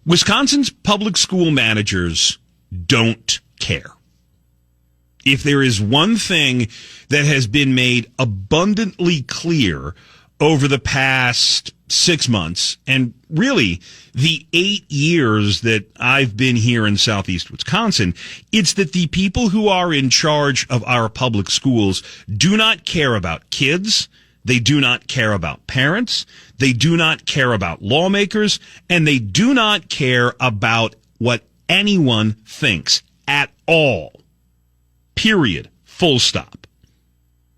Wisconsin's public school managers don't care. If there is one thing that has been made abundantly clear over the past 6 months, and really the 8 years that I've been here in southeast Wisconsin, it's that the people who are in charge of our public schools do not care about kids. They do not care about parents. They do not care about lawmakers. And they do not care about what anyone thinks at all. Period. Full stop.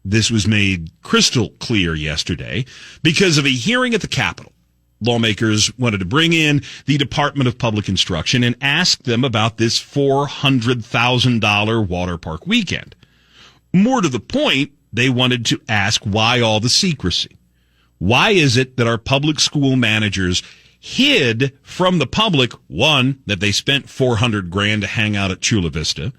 This was made crystal clear yesterday because of a hearing at the Capitol. Lawmakers wanted to bring in the Department of Public Instruction and ask them about this $400,000 water park weekend. More to the point, they wanted to ask why all the secrecy. Why is it that our public school managers hid from the public, one, that they spent $400,000 to hang out at Chula Vista,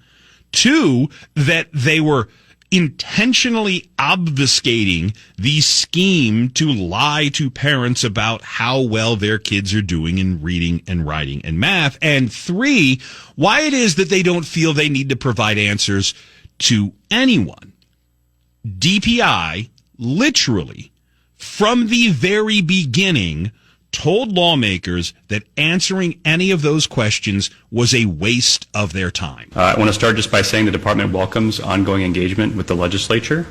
two, that they were intentionally obfuscating the scheme to lie to parents about how well their kids are doing in reading and writing and math, and three, why it is that they don't feel they need to provide answers to anyone. DPI, literally, from the very beginning, told lawmakers that answering any of those questions was a waste of their time. I want to start just by saying the department welcomes ongoing engagement with the legislature.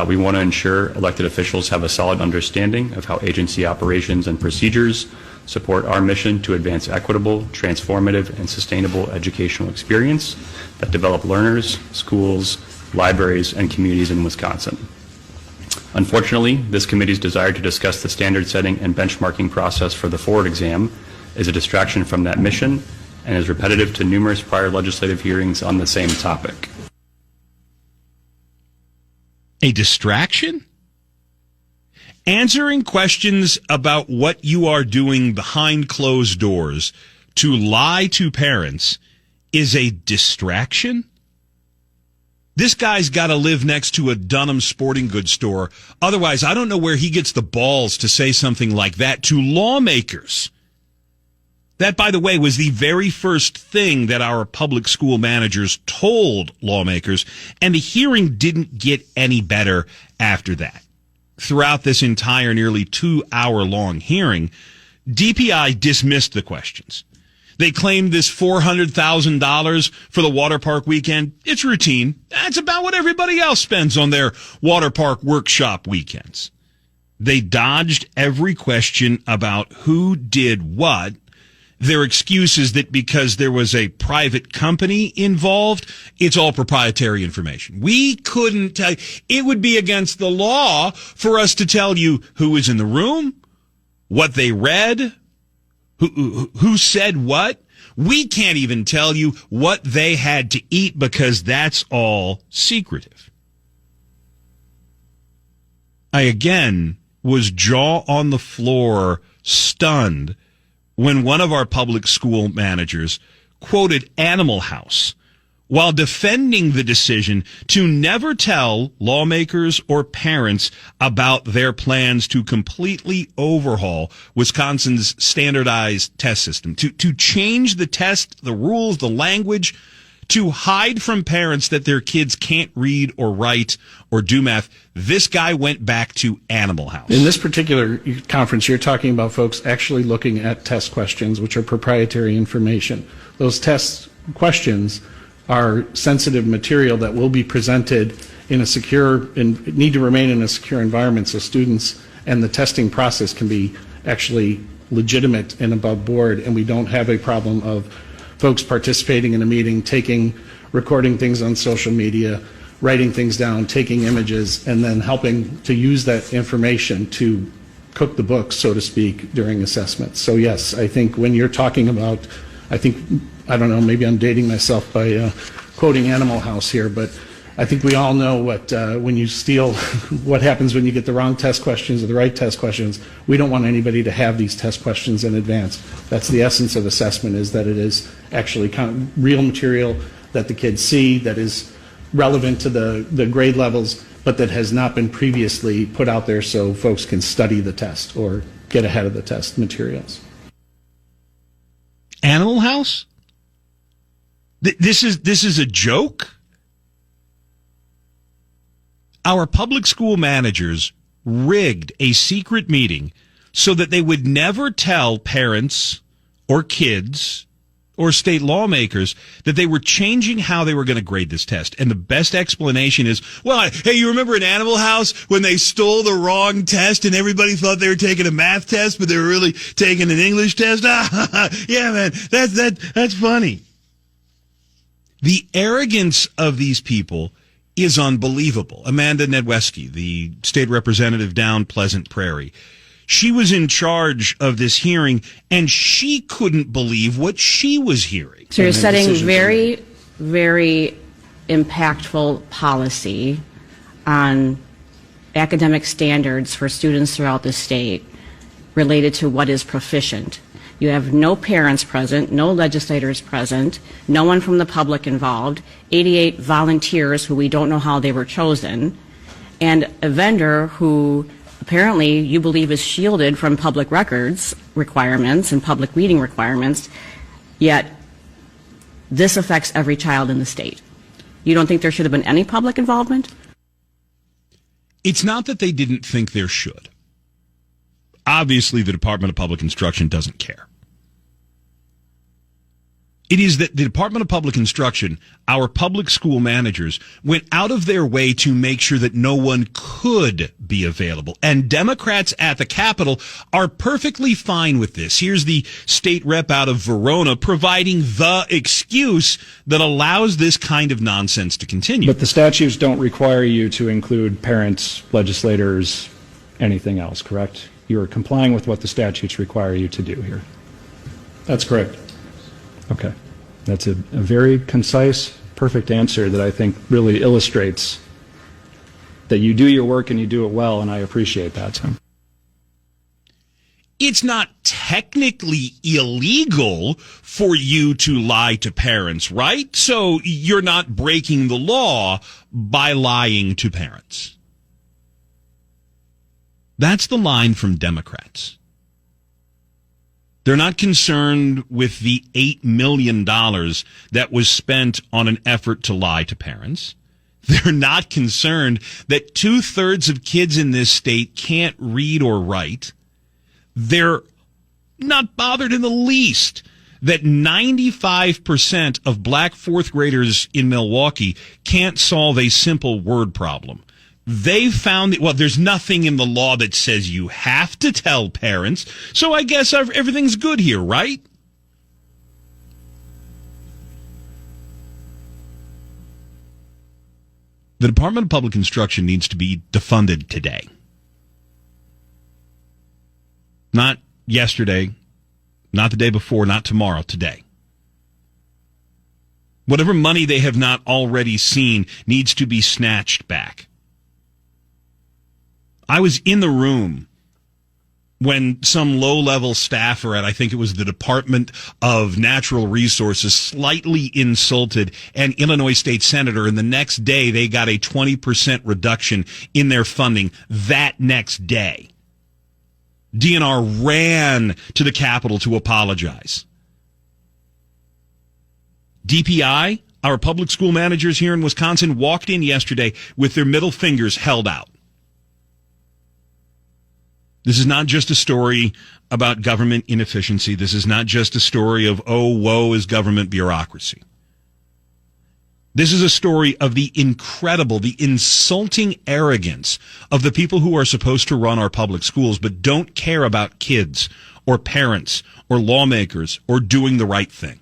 We want to ensure elected officials have a solid understanding of how agency operations and procedures support our mission to advance equitable, transformative, and sustainable educational experience that develop learners, schools, libraries, and communities in Wisconsin. Unfortunately, this committee's desire to discuss the standard setting and benchmarking process for the Ford exam is a distraction from that mission and is repetitive to numerous prior legislative hearings on the same topic. A distraction? Answering questions about what you are doing behind closed doors to lie to parents is a distraction? This guy's got to live next to a Dunham sporting goods store. Otherwise, I don't know where he gets the balls to say something like that to lawmakers. That, by the way, was the very first thing that our public school managers told lawmakers, and the hearing didn't get any better after that. Throughout this entire nearly 2-hour-long hearing, DPI dismissed the questions. They claimed this $400,000 for the water park weekend. It's routine. That's about what everybody else spends on their water park workshop weekends. They dodged every question about who did what. Their excuse is that because there was a private company involved, it's all proprietary information. We couldn't tell you. It would be against the law for us to tell you who was in the room, what they read, who said what. We can't even tell you what they had to eat because that's all secretive. I again was jaw on the floor, stunned, when one of our public school managers quoted Animal House while defending the decision to never tell lawmakers or parents about their plans to completely overhaul Wisconsin's standardized test system, to change the test, the rules, the language, to hide from parents that their kids can't read or write or do math. This guy went back to Animal House. In this particular conference, you're talking about folks actually looking at test questions, which are proprietary information. Those test questions are sensitive material that will be presented in a secure and need to remain in a secure environment so students and the testing process can be actually legitimate and above board, and we don't have a problem of folks participating in a meeting, recording things on social media, writing things down, taking images, and then helping to use that information to cook the books, so to speak, during assessments. So yes, I think when you're talking about, I don't know, maybe I'm dating myself by quoting Animal House here, but I think we all know what when you steal, what happens when you get the wrong test questions or the right test questions. We don't want anybody to have these test questions in advance. That's the essence of assessment, is that it is actually kind of real material that the kids see, that is relevant to the grade levels, but that has not been previously put out there so folks can study the test or get ahead of the test materials. house? This is a joke? Our public school managers rigged a secret meeting so that they would never tell parents or kids or state lawmakers that they were changing how they were going to grade this test. And the best explanation is, well, hey, you remember in Animal House when they stole the wrong test and everybody thought they were taking a math test, but they were really taking an English test? Yeah, man, that's funny. The arrogance of these people is unbelievable. Amanda Nedweski, the state representative down Pleasant Prairie, she was in charge of this hearing, and she couldn't believe what she was hearing. So you're setting very, very impactful policy on academic standards for students throughout the state related to what is proficient. You have no parents present, no legislators present, no one from the public involved, 88 volunteers who we don't know how they were chosen, and a vendor who apparently you believe is shielded from public records requirements and public reading requirements, yet this affects every child in the state. You don't think there should have been any public involvement? It's not that they didn't think there should. Obviously, the Department of Public Instruction doesn't care. It is that the Department of Public Instruction, our public school managers, went out of their way to make sure that no one could be available. And Democrats at the Capitol are perfectly fine with this. Here's the state rep out of Verona providing the excuse that allows this kind of nonsense to continue. But the statutes don't require you to include parents, legislators, anything else, correct? You are complying with what the statutes require you to do here. That's correct. Okay. That's a very concise, perfect answer that I think really illustrates that you do your work and you do it well, and I appreciate that, Tim. It's not technically illegal for you to lie to parents, right? So you're not breaking the law by lying to parents. That's the line from Democrats. They're not concerned with the $8 million that was spent on an effort to lie to parents. They're not concerned that 2/3 of kids in this state can't read or write. They're not bothered in the least that 95% of black fourth graders in Milwaukee can't solve a simple word problem. They've found that, well, there's nothing in the law that says you have to tell parents, so I guess everything's good here, right? The Department of Public Instruction needs to be defunded today. Not yesterday, not the day before, not tomorrow, today. Whatever money they have not already seen needs to be snatched back. I was in the room when some low-level staffer at, I think it was the Department of Natural Resources, slightly insulted an Illinois state senator, and the next day they got a 20% reduction in their funding that next day. DNR ran to the Capitol to apologize. DPI, our public school managers here in Wisconsin, walked in yesterday with their middle fingers held out. This is not just a story about government inefficiency. This is not just a story of, oh, woe is government bureaucracy. This is a story of the incredible, the insulting arrogance of the people who are supposed to run our public schools but don't care about kids or parents or lawmakers or doing the right thing.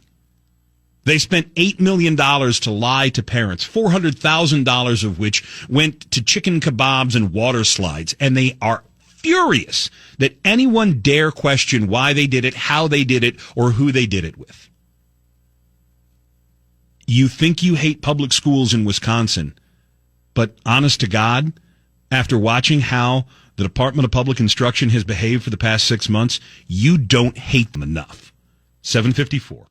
They spent $8 million to lie to parents, $400,000 of which went to chicken kebabs and water slides, and they are furious that anyone dare question why they did it, how they did it, or who they did it with. You think you hate public schools in Wisconsin, but honest to God, after watching how the Department of Public Instruction has behaved for the past 6 months, you don't hate them enough. 754.